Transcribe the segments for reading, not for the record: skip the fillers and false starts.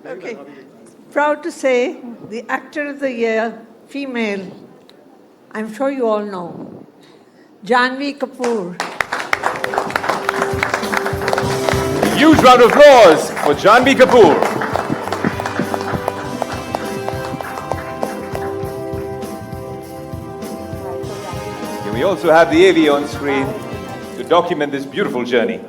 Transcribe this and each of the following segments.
Okay. Proud to say, the Actor of the Year, female, I'm sure you all know, Janhvi Kapoor. Huge round of applause for Janhvi Kapoor. And we also have the AV on screen to document this beautiful journey.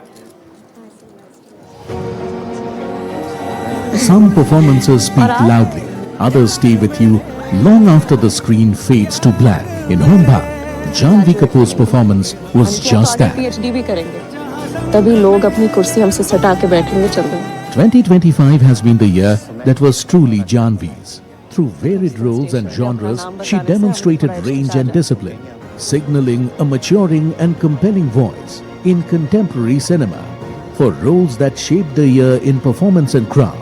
Some performances speak loudly, others stay with you long after the screen fades to black. In Home Bharat, Janhvi Kapoor's performance was just that. PhD भी करेंगे, तभी लोग अपनी कुर्सी हमसे सटा के बैठेंगे चलते हैं. 2025 has been the year that was truly Janhvi's. Through varied roles and genres, she demonstrated range and discipline, signaling a maturing and compelling voice in contemporary cinema. For roles that shaped the year in performance and craft,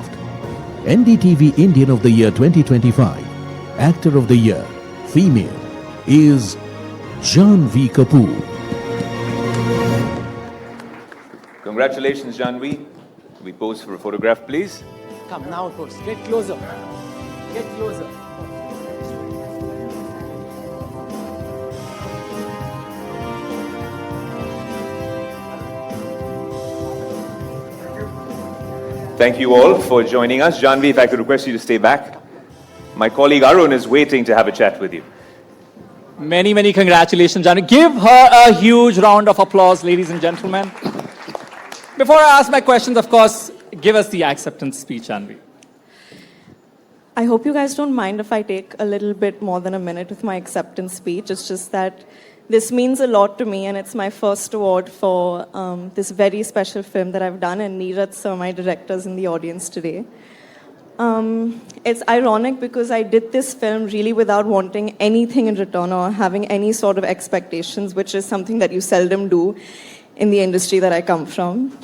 NDTV Indian of the Year 2025, Actor of the Year, Female, is Janhvi Kapoor. Congratulations, Janhvi. Can we pose for a photograph, please? Come now, of course. Get closer. Get closer. Thank you all for joining us. Janhvi, if I could request you to stay back. My colleague Arun is waiting to have a chat with you. Many, many congratulations, Janhvi. Give her a huge round of applause, ladies and gentlemen. Before I ask my questions, of course, give us the acceptance speech, Janhvi. I hope you guys don't mind if I take a little bit more than a minute with my acceptance speech. It's just that this means a lot to me, and it's my first award for this very special film that I've done, and Neeraj sir, my director, is in the audience today. It's ironic because I did this film really without wanting anything in return or having any sort of expectations, which is something that you seldom do in the industry that I come from.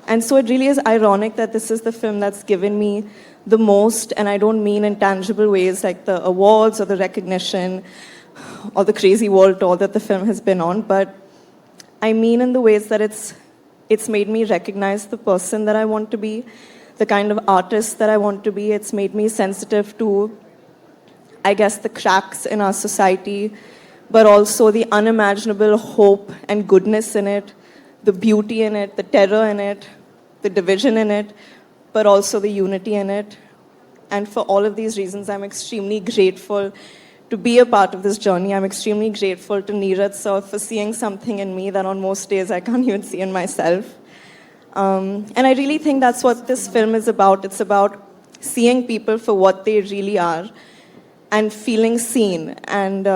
And so it really is ironic that this is the film that's given me the most, and I don't mean in tangible ways like the awards or the recognition or the crazy world tour that the film has been on, but I mean in the ways that it's made me recognize the person that I want to be, the kind of artist that I want to be. It's made me sensitive to, I guess, the cracks in our society, but also the unimaginable hope and goodness in it, the beauty in it, the terror in it, the division in it, but also the unity in it. And for all of these reasons, I'm extremely grateful to be a part of this journey. I'm extremely grateful to Neeraj sir for seeing something in me that on most days I can't even see in myself. And I really think that's what this film is about. It's about seeing people for what they really are and feeling seen. And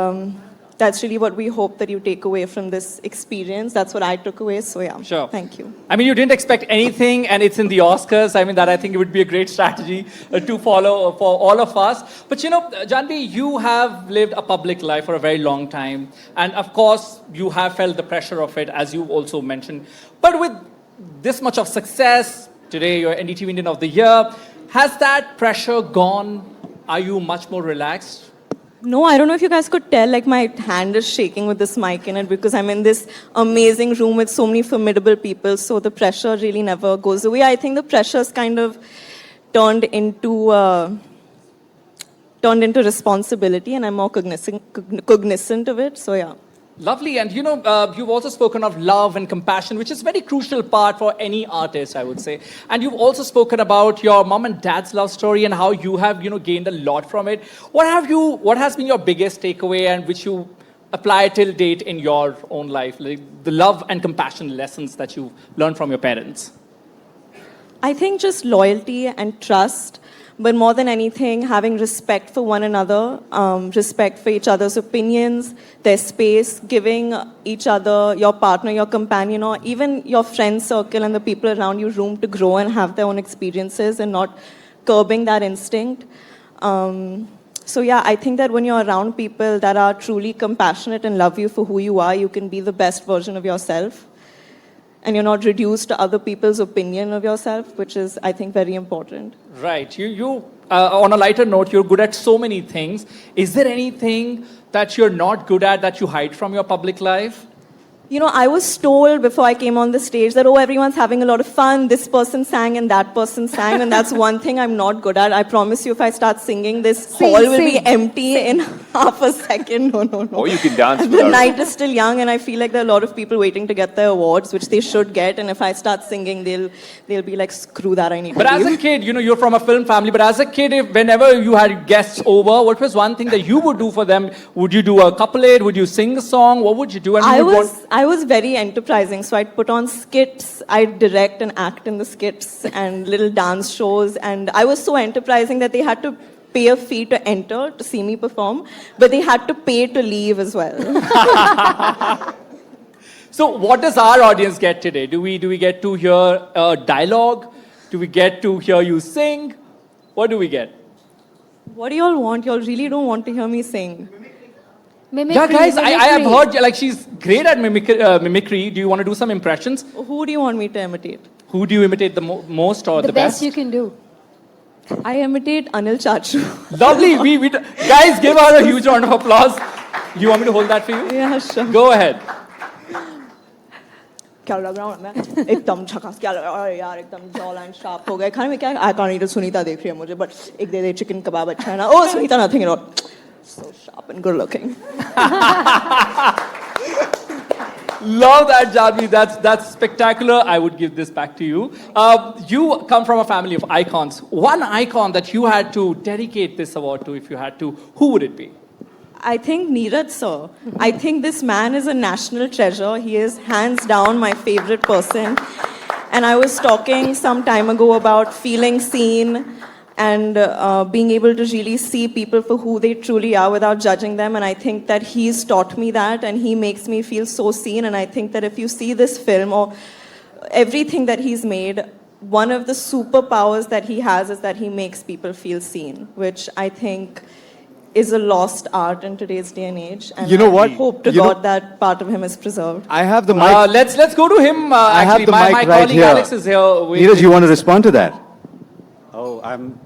that's really what we hope that you take away from this experience. That's what I took away. So yeah, sure. Thank you. I mean, you didn't expect anything, and it's in the Oscars. I mean, that I think it would be a great strategy to follow for all of us. But you know, Janhvi, you have lived a public life for a very long time. And of course, you have felt the pressure of it, as you also mentioned. But with this much of success, today you're NDTV Indian of the Year, has that pressure gone? Are you much more relaxed? No, I don't know if you guys could tell, like my hand is shaking with this mic in it because I'm in this amazing room with so many formidable people, so the pressure really never goes away. I think the pressure's kind of turned into responsibility, and I'm more cognizant of it, so yeah. Lovely. And you know, you've also spoken of love and compassion, which is a very crucial part for any artist, I would say. And you've also spoken about your mom and dad's love story and how you have, gained a lot from it. What has been your biggest takeaway and which you apply till date in your own life? Like the love and compassion lessons that you've learned from your parents? I think just loyalty and trust. But more than anything, having respect for one another, respect for each other's opinions, their space, giving each other, your partner, your companion, or even your friend circle and the people around you room to grow and have their own experiences and not curbing that instinct. So yeah, I think that when you're around people that are truly compassionate and love you for who you are, you can be the best version of yourself. And you're not reduced to other people's opinion of yourself, which is, I think, very important. Right. You on a lighter note, you're good at so many things. Is there anything that you're not good at that you hide from your public life? You know, I was told before I came on the stage that, oh, everyone's having a lot of fun. This person sang and that person sang. And that's one thing I'm not good at. I promise you, if I start singing, this hall will be empty in half a second. No. Or you can dance. The night is still young, and I feel like there are a lot of people waiting to get their awards, which they should get. And if I start singing, they'll be like, screw that, I need But to as leave. a kid, you know, you're from a film family, but as a kid, whenever you had guests over, what was one thing that you would do for them? Would you do a couplet? Would you sing a song? What would you do? And I was very enterprising, so I'd put on skits, I'd direct and act in the skits and little dance shows, and I was so enterprising that they had to pay a fee to enter to see me perform, but they had to pay to leave as well. So what does our audience get today? Do we get to hear dialogue? Do we get to hear you sing? What do we get? What do y'all want? Y'all really don't want to hear me sing. Yeah, guys, I have heard, like, she's great at mimicry. Do you want to do some impressions? Who do you want me to imitate? Who do you imitate the most or the best? you can do. I imitate Anil Chachu. Lovely. Guys, give her a huge round of applause. You want me to hold that for you? Yeah, sure. Go ahead. क्या लग रहा हूँ मैं एकदम झकास क्या लग रहा है यार एकदम जॉ लाइन शार्प हो गए खाने में क्या आई कांट ईट सुनीता देख रही है मुझे बट एक दे चिकन कबाब अच्छा है ना ओ Sunita nothing at all so sharp and good looking. Love that, Janhvi. That's spectacular. I would give this back to you. You come from a family of icons. One icon that you had to dedicate this award to, if you had to, who would it be? I think Neeraj sir. I think this man is a national treasure. He is hands down my favorite person. And I was talking some time ago about feeling seen and being able to really see people for who they truly are without judging them. And I think that he's taught me that, and he makes me feel so seen. And I think that if you see this film or everything that he's made, one of the superpowers that he has is that he makes people feel seen, which I think is a lost art in today's day and age. And You know what? I hope to You know- God that part of him is preserved. I have the mic. Let's go to him. I have Actually, the my mic right colleague here. Alex is here. Neeraj, you want to respond to that? Oh, I'm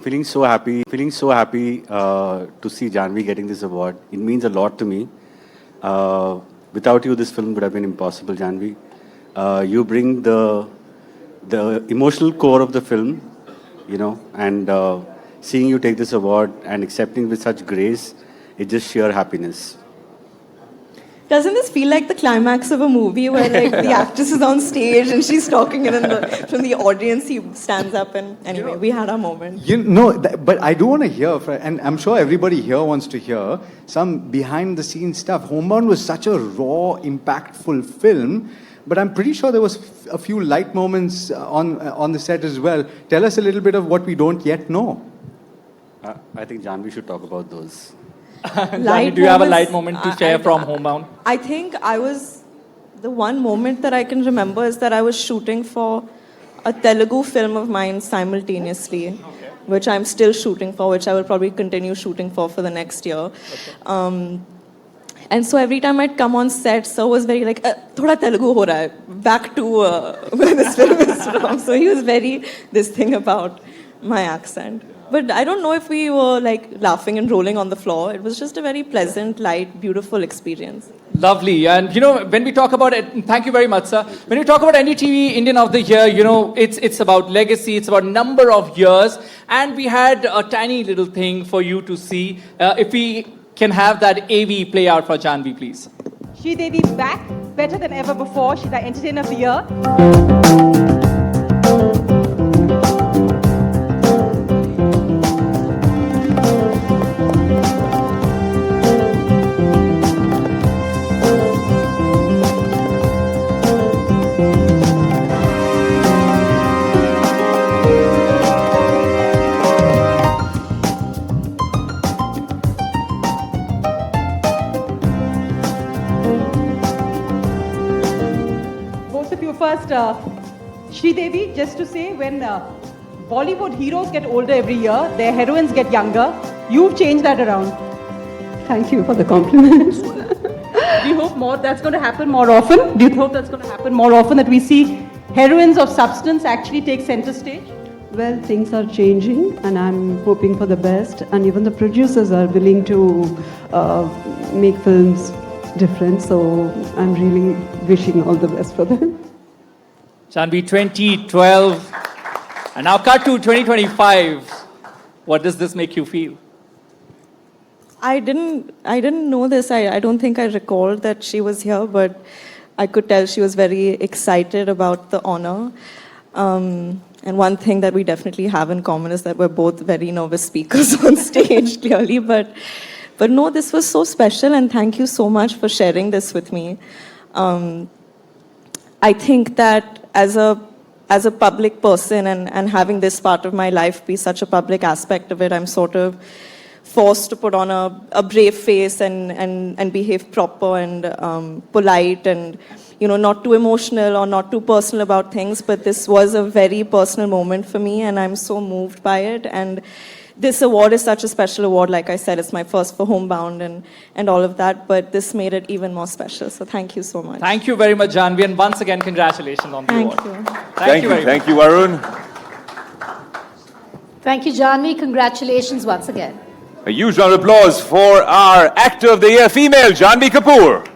feeling so happy. To see Janhvi getting this award. It means a lot to me. Without you, this film would have been impossible, Janhvi. You bring the emotional core of the film, you know, and seeing you take this award and accepting with such grace, it's just sheer happiness. Doesn't this feel like the climax of a movie where like the actress is on stage and she's talking and then from the audience he stands up and anyway, we had our moment. You know, but I do want to hear, and I'm sure everybody here wants to hear, some behind the scenes stuff. Homebound was such a raw, impactful film, but I'm pretty sure there was a few light moments on the set as well. Tell us a little bit of what we don't yet know. I think Janhvi should talk about those. Janhvi, do you have a light moment to share from Homebound? I think the one moment that I can remember is that I was shooting for a Telugu film of mine simultaneously, which I'm still shooting for, which I will probably continue shooting for the next year. And so every time I'd come on set, Sir was very like, thoda Telugu ho raha hai, back to where this film is from. So he was very this thing about my accent. But I don't know if we were like laughing and rolling on the floor. It was just a very pleasant, light, beautiful experience. Lovely. And you know, when we talk about it, thank you very much, sir. When we talk about NDTV Indian of the Year, you know, it's about legacy, it's about number of years. And we had a tiny little thing for you to see. If we can have that AV play out for Janhvi, please. Devi's back, better than ever before. She's our Entertainer of the Year. Both of you first, Devi, just to say, when Bollywood heroes get older every year, their heroines get younger. You've changed that around. Thank you for the compliments. Do you hope that's going to happen more often? Do you hope that's going to happen more often, that we see heroines of substance actually take center stage? Well, things are changing, and I'm hoping for the best. And even the producers are willing to make films different. So I'm really wishing all the best for them. Janhvi, 2012, and now cut to 2025. What does this make you feel? I didn't know this. I don't think I recalled that she was here, but I could tell she was very excited about the honor. And one thing that we definitely have in common is that we're both very nervous speakers on stage, clearly. But no, this was so special, and thank you so much for sharing this with me. I think that as a public person and having this part of my life be such a public aspect of it, I'm sort of forced to put on a brave face and behave proper and polite and, you know, not too emotional or not too personal about things. But this was a very personal moment for me, and I'm so moved by it. And this award is such a special award. Like I said, it's my first for Homebound and all of that, but this made it even more special. So thank you so much. Thank you very much, Janhvi, and once again, congratulations on the award. Thank you. Thank you very much. Thank you, Arun. Thank you, Janhvi. Congratulations once again. A huge round of applause for our Actor of the Year female, Janhvi Kapoor.